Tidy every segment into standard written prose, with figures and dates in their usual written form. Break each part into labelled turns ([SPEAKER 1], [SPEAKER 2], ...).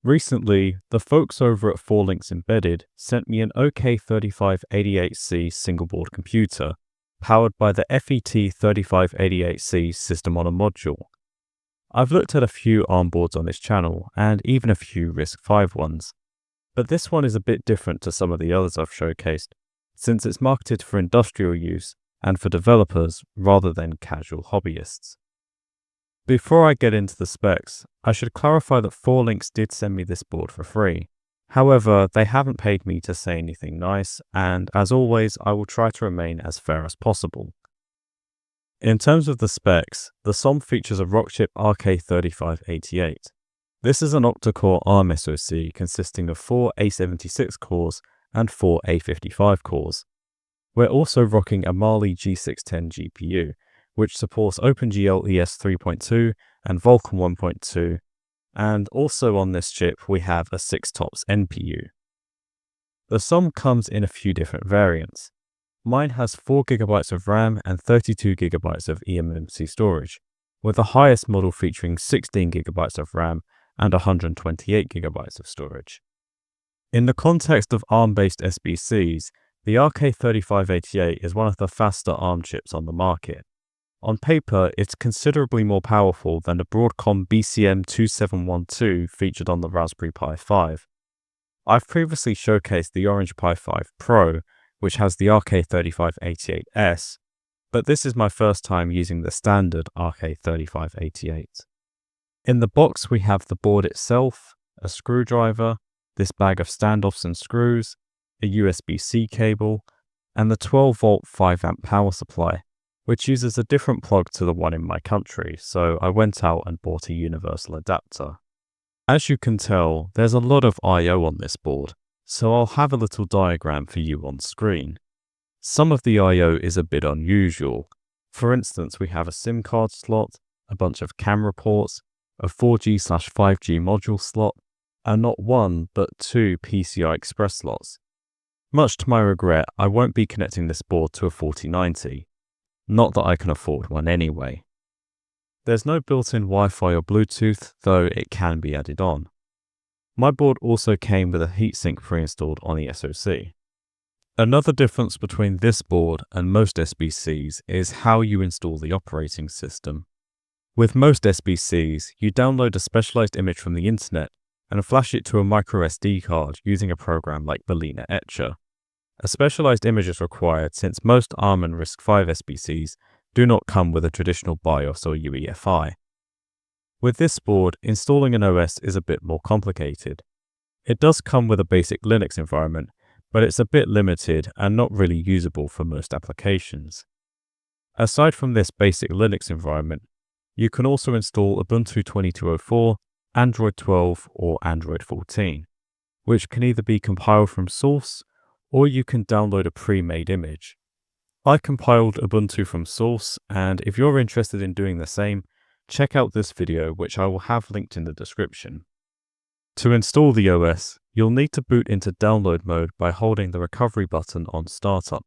[SPEAKER 1] Recently, the folks over at Forlinx Embedded sent me an OK3588-C single-board computer, powered by the FET3588C system on a module. I've looked at a few ARM boards on this channel, and even a few RISC-V ones, but this one is a bit different to some of the others I've showcased, since it's marketed for industrial use and for developers rather than casual hobbyists. Before I get into the specs, I should clarify that Forlinx did send me this board for free. However, they haven't paid me to say anything nice, and as always, I will try to remain as fair as possible. In terms of the specs, the SoM features a Rockchip RK3588. This is an octa-core ARM SoC consisting of 4 A76 cores and 4 A55 cores. We're also rocking a Mali G610 GPU, which supports OpenGL ES 3.2 and Vulkan 1.2, and also on this chip we have a 6-TOPS NPU. The SoM comes in a few different variants. Mine has 4GB of RAM and 32GB of eMMC storage, with the highest model featuring 16GB of RAM and 128GB of storage. In the context of ARM-based SBCs, the RK3588 is one of the faster ARM chips on the market. On paper, it's considerably more powerful than the Broadcom BCM2712 featured on the Raspberry Pi 5. I've previously showcased the Orange Pi 5 Pro, which has the RK3588S, but this is my first time using the standard RK3588. In the box we have the board itself, a screwdriver, this bag of standoffs and screws, a USB-C cable, and the 12-volt 5-amp power supply, which uses a different plug to the one in my country, so I went out and bought a universal adapter. As you can tell, there's a lot of I/O on this board, so I'll have a little diagram for you on screen. Some of the I/O is a bit unusual. For instance, we have a SIM card slot, a bunch of camera ports, a 4G/5G module slot, and not one but 2 PCI Express slots. Much to my regret, I won't be connecting this board to a 4090. Not that I can afford one anyway. There's no built-in Wi-Fi or Bluetooth, though it can be added on. My board also came with a heatsink pre-installed on the SoC. Another difference between this board and most SBCs is how you install the operating system. With most SBCs, you download a specialized image from the internet and flash it to a microSD card using a program like Berliner Etcher. A specialized image is required since most ARM and RISC-V SBCs do not come with a traditional BIOS or UEFI. With this board, installing an OS is a bit more complicated. It does come with a basic Linux environment, but it's a bit limited and not really usable for most applications. Aside from this basic Linux environment, you can also install Ubuntu 22.04, Android 12 or Android 14, which can either be compiled from source or you can download a pre-made image. I compiled Ubuntu from source, and if you're interested in doing the same, check out this video, which I will have linked in the description. To install the OS, you'll need to boot into download mode by holding the recovery button on startup.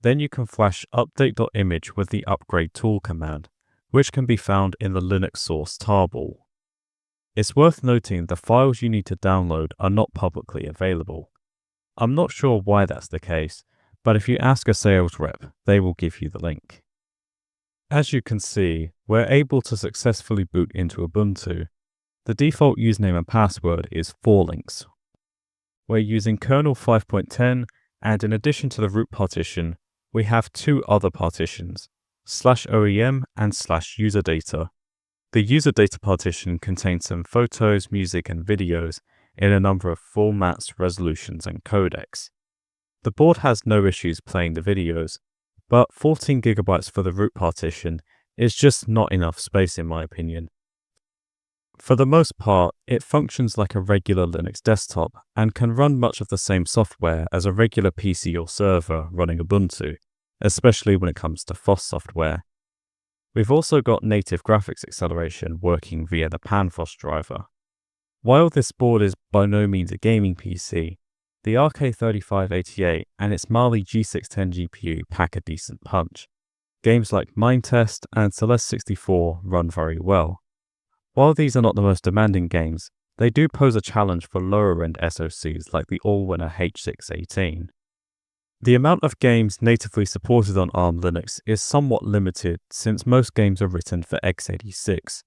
[SPEAKER 1] Then you can flash update.image with the upgrade tool command, which can be found in the Linux source tarball. It's worth noting the files you need to download are not publicly available. I'm not sure why that's the case, but if you ask a sales rep, they will give you the link. As you can see, we're able to successfully boot into Ubuntu. The default username and password is Forlinx. We're using kernel 5.10, and in addition to the root partition, we have 2 other partitions, /OEM and /userdata. The user data partition contains some photos, music, and videos in a number of formats, resolutions, and codecs. The board has no issues playing the videos, but 14GB for the root partition is just not enough space in my opinion. For the most part, it functions like a regular Linux desktop and can run much of the same software as a regular PC or server running Ubuntu, especially when it comes to FOSS software. We've also got native graphics acceleration working via the PanFOSS driver. While this board is by no means a gaming PC, the RK3588 and its Mali G610 GPU pack a decent punch. Games like Mindtest and Celeste 64 run very well. While these are not the most demanding games, they do pose a challenge for lower-end SoCs like the all-winner H618. The amount of games natively supported on ARM Linux is somewhat limited since most games are written for x86.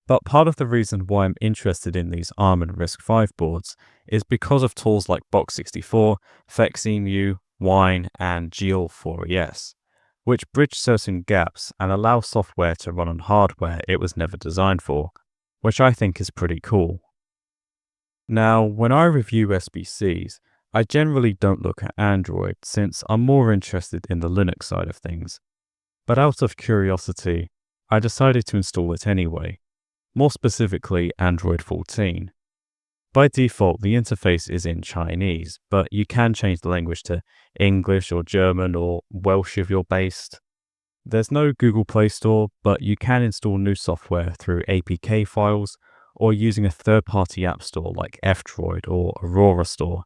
[SPEAKER 1] But part of the reason why I'm interested in these ARM and RISC-V boards is because of tools like Box64, FexEmu, Wine, and GL4ES, which bridge certain gaps and allow software to run on hardware it was never designed for, which I think is pretty cool. Now, when I review SBCs, I generally don't look at Android since I'm more interested in the Linux side of things. But out of curiosity, I decided to install it anyway, more specifically Android 14. By default, the interface is in Chinese, but you can change the language to English or German or Welsh if you're based. There's no Google Play Store, but you can install new software through APK files or using a third-party app store like F-Droid or Aurora Store,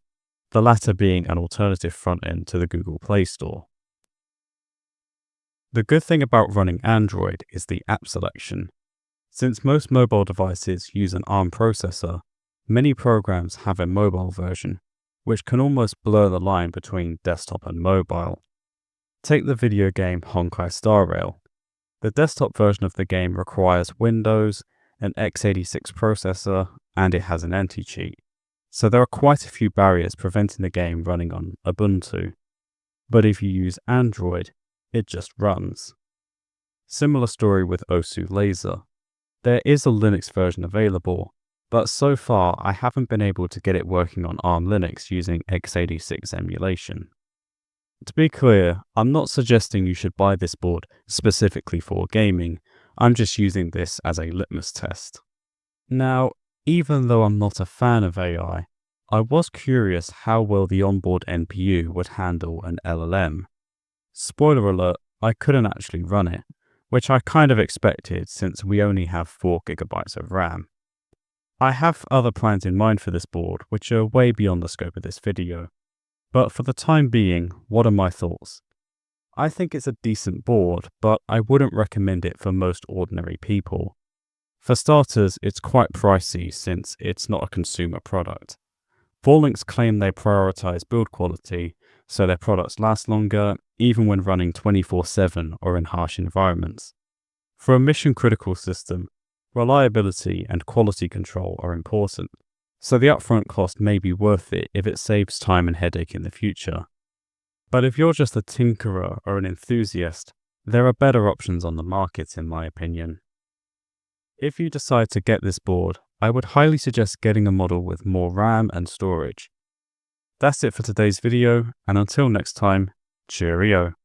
[SPEAKER 1] the latter being an alternative front-end to the Google Play Store. The good thing about running Android is the app selection. Since most mobile devices use an ARM processor, many programs have a mobile version, which can almost blur the line between desktop and mobile. Take the video game Honkai Star Rail. The desktop version of the game requires Windows, an x86 processor, and it has an anti-cheat. So there are quite a few barriers preventing the game running on Ubuntu. But if you use Android, it just runs. Similar story with OSU Laser. There is a Linux version available, but so far I haven't been able to get it working on ARM Linux using x86 emulation. To be clear, I'm not suggesting you should buy this board specifically for gaming, I'm just using this as a litmus test. Now, even though I'm not a fan of AI, I was curious how well the onboard NPU would handle an LLM. Spoiler alert, I couldn't actually run it, which I kind of expected since we only have 4 GB of RAM. I have other plans in mind for this board which are way beyond the scope of this video, but for the time being, what are my thoughts? I think it's a decent board, but I wouldn't recommend it for most ordinary people. For starters, it's quite pricey since it's not a consumer product. Forlinx claim they prioritize build quality, so their products last longer, even when running 24/7 or in harsh environments. For a mission-critical system, reliability and quality control are important, so the upfront cost may be worth it if it saves time and headache in the future. But if you're just a tinkerer or an enthusiast, there are better options on the market in my opinion. If you decide to get this board, I would highly suggest getting a model with more RAM and storage. That's it for today's video, and until next time, cheerio.